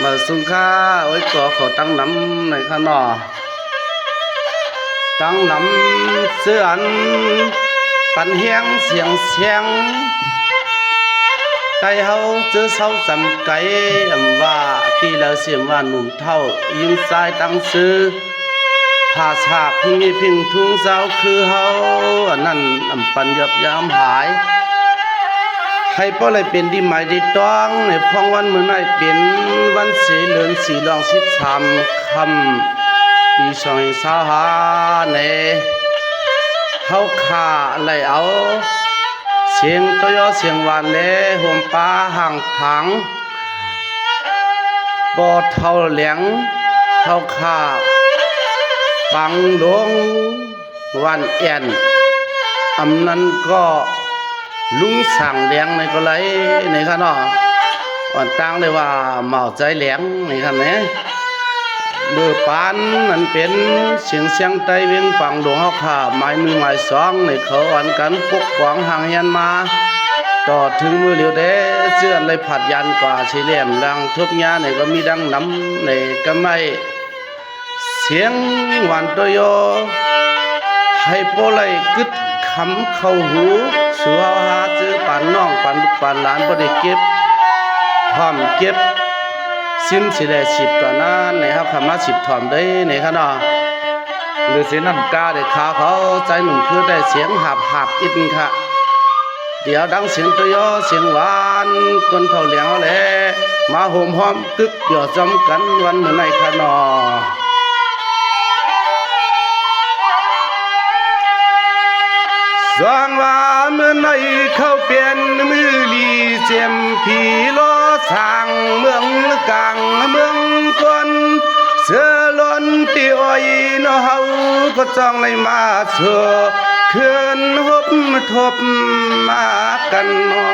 มาสุงค่าโอ้ยก็ขอตั้งน้ำในข้างนอตั้งน้ำเสื้ออันปันเฮียงเสียงไก่เฮาเจอเศร้าจำไก่ว่าตีแล้วเสียงว่าหนุ่มเท่ายิงสายตั้งซื้อภาษาพิงพิงทุ่งเจ้าคือเฮาอันนั้นปันยับยามหายให้ป้อเลยเป็นที่หมายที่ต้องในพ้องวันเมื่อไหร่เป็นวันสีเหลือนสีรอง13 คำปี2025ในเฮาขาไหลเอาเสียงตัวยอเสียงหวานเล่ห่มป้าห่างผังบ่เท่าเหลียงเฮาขาปังหลวงวันแอนนั้นก็ลุงสั่งเลี้ยงในก็เลยในข้างนอกอ่อนตั้งเลยว่าเหมาใจเลี้ยงในข้างนี้เมื่อปานนั้นเป็นเสียงไตเวียงปังหลวงเฮาขาไม้มือไม้สองในเขาอันกันปกป้องห่างยันมาต่อถึงมือเหลียวเด้เสื่อเลยผัดยันกว่าสีเหลี่ยมดังทุบยาในก็มีดังน้ำในก็ไม่เสียงหวานตัวโยให้โปเลยกึดคำเข้าหูสัวหาซื้อปันน้องปันลูกปันหลานบ่ได้เก็บพร้อมเก็บสิ้นสิได้10ก่อนนั้นในครับคำว่า10ถอมได้ในขณะหรือเสียน้ำกาได้ขาเขาใจหนุ่มคือได้เสียงหับอินค่ะเดี๋ยวดังเสียงตัวยอเสียงหวานต้นเท่าเหลียงเอาแหละมาโหมหอมกึกเดี๋ยวจำกันวันเมื่อในขณะสว่างว่าเมื่อในเข้าเปลี่ยนมือลีเจียมผีล้อสร้างเมืองกลางเมืองคนเสือล้นตีอ้อยนเฮาก็จ้องเลยมาเสือเขื่อนหบทบมากันนอ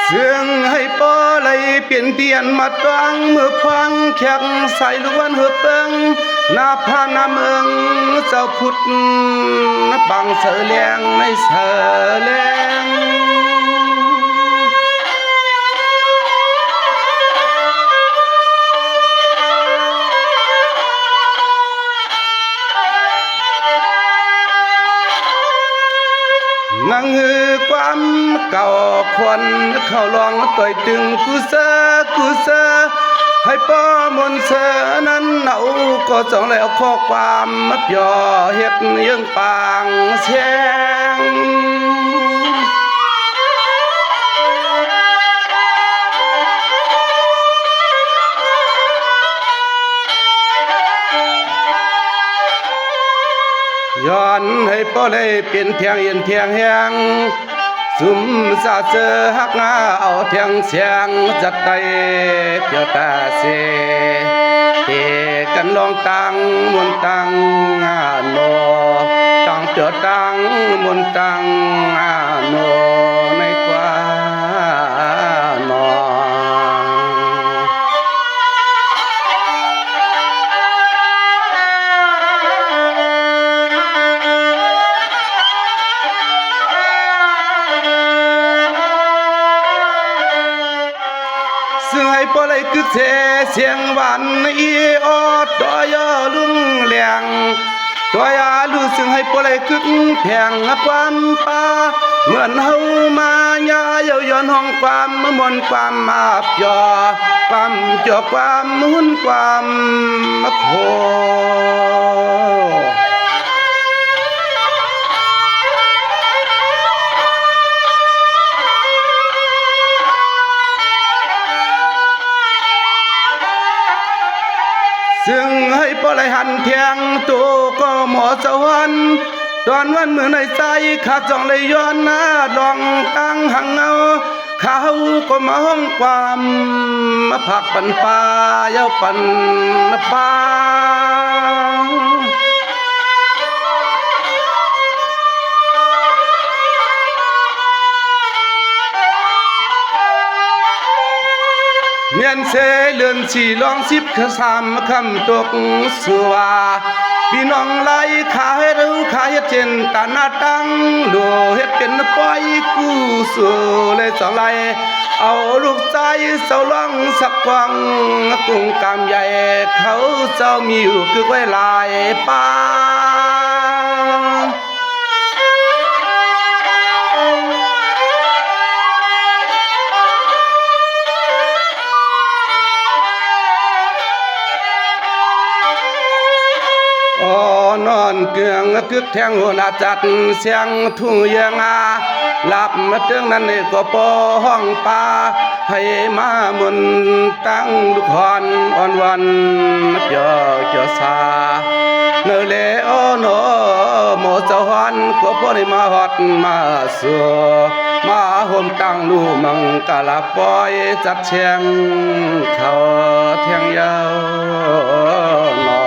เสียงให้ปอเลยเปลี่ยนมาตั้งเมื่อฟังแขกใส่ล้วนเหือเปิงหน้าพาหน้าเมืองเจ้าพุทธบังเสือแรงในเสือแรงนั่งความเก่าควันเข้าลองต่อยตึงกูเสอให้ป้อมนเสอนั้นเอาก็จ้องแล้วข้อความมัดย่อเฮ็ดยังปางแสงย้อนให้ป้อเลยเปลี่ยนเทียงเย็นเทียงแหงซุ่มซาเจอหักงาเอาเทียงเสียงจัดไตเปียวตาเสเฮกันลองตังมนตังโนตังเปียวตังมนตังโนในกว่าโนซึ่งให้ปล่อยกึศเสียงหวานอีออดตัวยอลุงแหลงตัวยาลูซึ่งให้ปล่อยกึกแพงความป่าเหมือนเฮามาญาเยาย้อนห้องความมนความมาปยอความจอความหุ่นความโคซึ่งให้ปล่อยหันเทียงตัวก็หมอสวรรค์ตอนวันเมื่อในใจขาดจ้องเลยย้อนหน้าลองตั้งหังเงาเขาก็มาห้องความมาผักปันปลาเย้าปันปลา ส เมียนเสเลือนสีลองสิบคือสามคำตกสัวพี่น้องไล่ขาให้รู้ขาเฮ็ดเจนตาหน้าตั้งดูเฮ็ดเป็นปล่อยกู้สู่เลยสองไล่เอาลูกใจเสาล่องสักกวังกุ้งกามใหญ่เขาเจ้ามีอยู่คือไว้ลายป้านอนเกืองกึกแทงหัวหน้าจัดเสียงทุ่งยังอาหลับมาเตืองนั้นนี่ก็ปอห้องป่าให้มามุนตั้งลูกหอนอ่อนวันเจอซาเนเลโอโนโมเจ้าฮอนก็พอได้มาฮอดมาสัวมาห่มตั้งลูมังกะลาปอยจัดเชียงเขาเทียงยาวนอ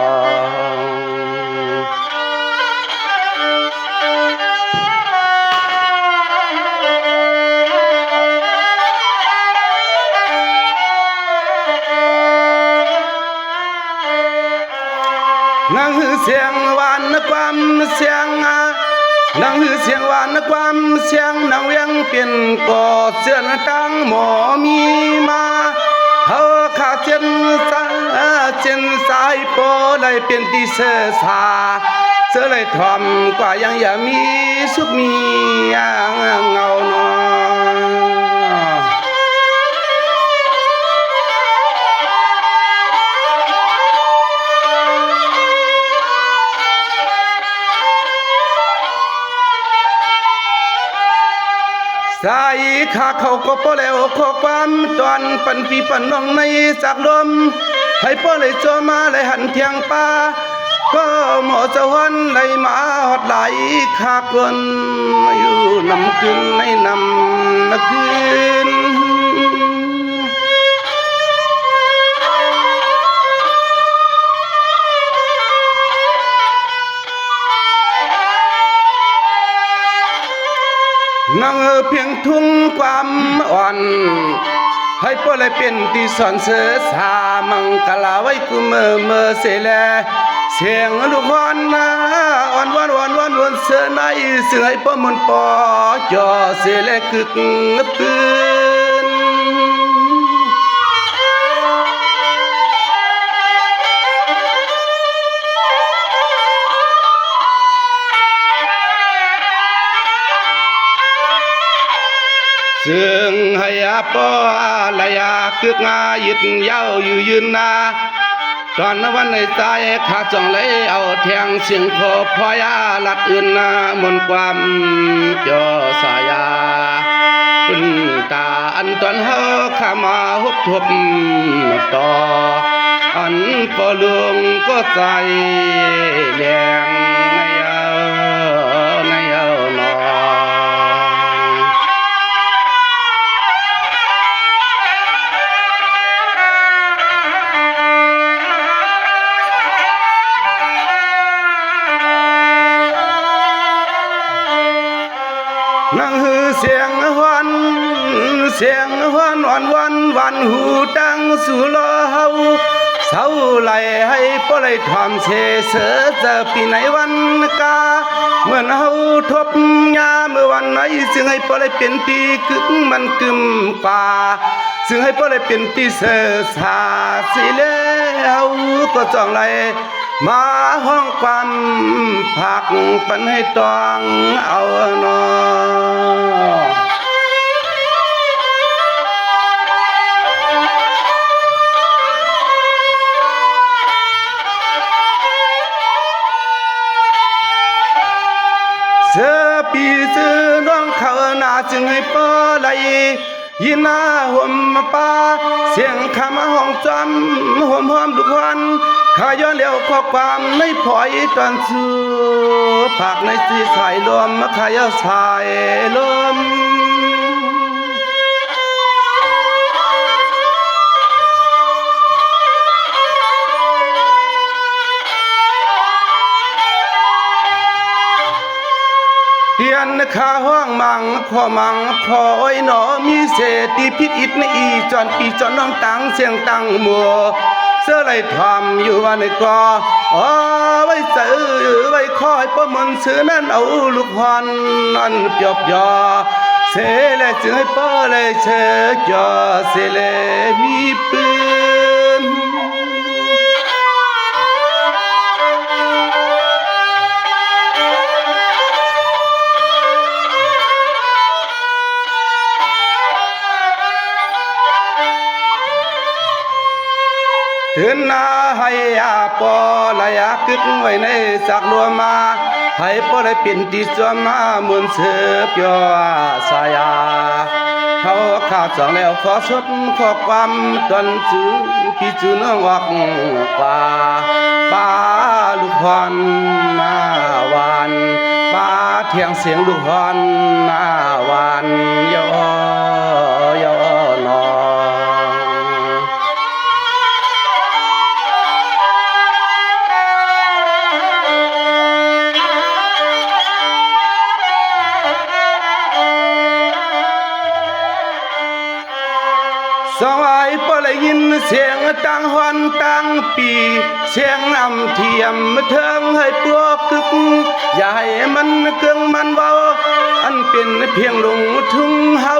นังหือเสียงหวานความเสียงนังหือเสียงหวานความเสียงนังเวียงเปลี่ยนก่อเสียนตั้งหมอมีมาเขาขาเจนสายโปเลยเปลี่ยนที่เสือสาเสือเลยทอมกว่ายังอย่ามีสุขมีเงาหนอสายขาเขาก็พอแล้วขอความตอนปันปีปันน้องในจากลมให้พ่อเลยโจมาเลยหันเทียงป้าก็หมอเจ้าหันเลยมาหอดไหลขากลอยู่นำคืนในนำคืนนั่งเพียงทุ่งความอ่อนให้พ่อเลยเป็นที่สอนเสือสามังกลาไว้กูเมื่อเสแลเสียงลูกฮอนอ่อนวันเสือในซึ่งให้พ่อมันปอจอเสแลคึกปืนซึ่งให้ปอลายคึกงายึดยาวอยู่ยืนนาตอนวันในใจขาจ่องเลยเอาแทงเสียงคอพอยาลัดอื่นมนความจอสายาขึ้นตาอันตอนเฮาขามาหกทบต่ออันปอลวงก็ใจแดงในเอานอนั่งหือเสียงฮอนวันหูดังสู่ลอเฮาเศร้าไหลให้ปล่อยทอมเสเสจะปีไหนวันกาเมื่อเฮาทบยาเมื่อวันไหนซึ่งให้ปล่อยเป็นตีกึกมันกึมป่าซึ่งให้ปล่อยเป็นตีเสสาสิแล้วก็จ้องไหลมาห้องความผักปันให้ตองเอานอเสือปีซื้อน้องเขาหน้าจึงให้ปอไหลยินหน้าห่มป้าเสียงคำห้องจำห่มทุกวันข้าย้อนเลี้ยวข้อความในพอยตอนสู้ผักในสีสายลมข้าย้อนสายลมเตียน ข้าห้องมังขอมังขออ้อยหนอมีเศษที่พิษอิดในอีจอนปีจอนน้องตังเสียงตังมัวเสื้อไหลทำอยู่วันกอไว้เสือไว้คอยประมันเสือนั่นเอาลูกฮอนนั่นเปียบยอเสเลจึงให้ป้อเลยเชยจอเสเลมีปืนถึงนาให้อาปอลายากึกไว้ในสักลัวมาให้ปอได้เป็นที่สวมามุนเสือเปียวสายาเขาขาดสองแล้วขอสดขอความตอนจื้อพี่จื้อน้องวักกว่าป้าลูกฮอนหน้าวานป้าเทียงเสียงลูกฮอนหน้าวานย่อย่อนอสวายปเลยยินเสียงตังฮอนตังปีเสียงอำเทียมเทิงให้ปลวกคึกอย่าให้มันเกิงมันเบาอันเป็นเพียงลงทุ่งเฮา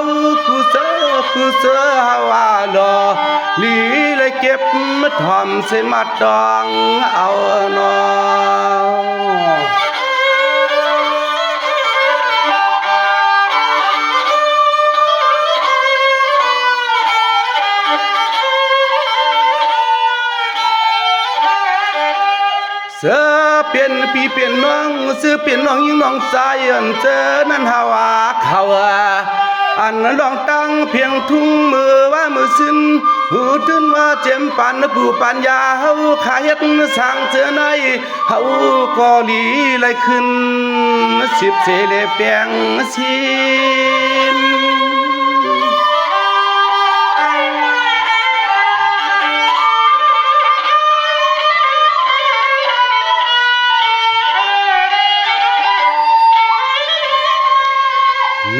กูเสอฮาวาลอลีเลยเก็บมาทอมใส่มาดองเอานอเสือเปลี่ยนปีเปลี่ยนน้องเสือเปลี่ยนน้องยิ่งน้องใจอันเจอนั้นฮาวาเขาอันลองตั้งเพียงทุ่งมือว่ามือสิ้นหูถึงว่าเจ็มปันผู้ปัญญาเฮาขาเฮ็ดสั่งเจอในเฮาก็ลีไหลขึ้นสิบเสเลแปงสิน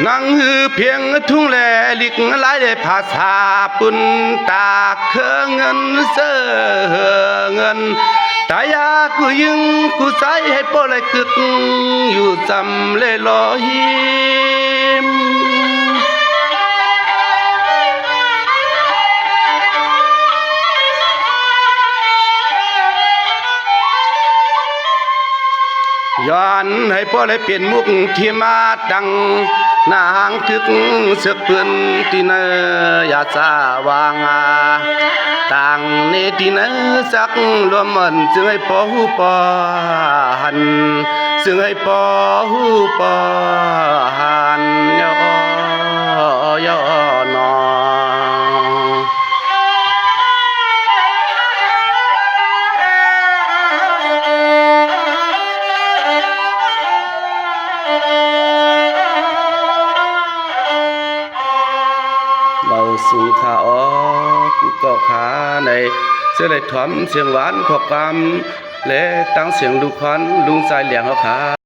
นั่งหือเพียงทุ่งแลลิกหลายได้ภาษาปุ่นตาเคเงินเสือเงินตายากูยิงกูใส่ให้ปอเลยกึกอยู่จำเลยลอยย้อนให้พ่อเลยเปลี่ยนมุกที่มาดังนางทึกเสือกปืนที่เนอยาสาวางต่างเนที่เนสักรวมมันจึงให้พ่อหูปอหันจึงให้พ่อหูปอหันย่อนอสู่ขาออกก็ขาในเสียเลยถอมเสียงหวานขอบความและตั้งเสียงลูกควันลุงสายเหลียงเขาขา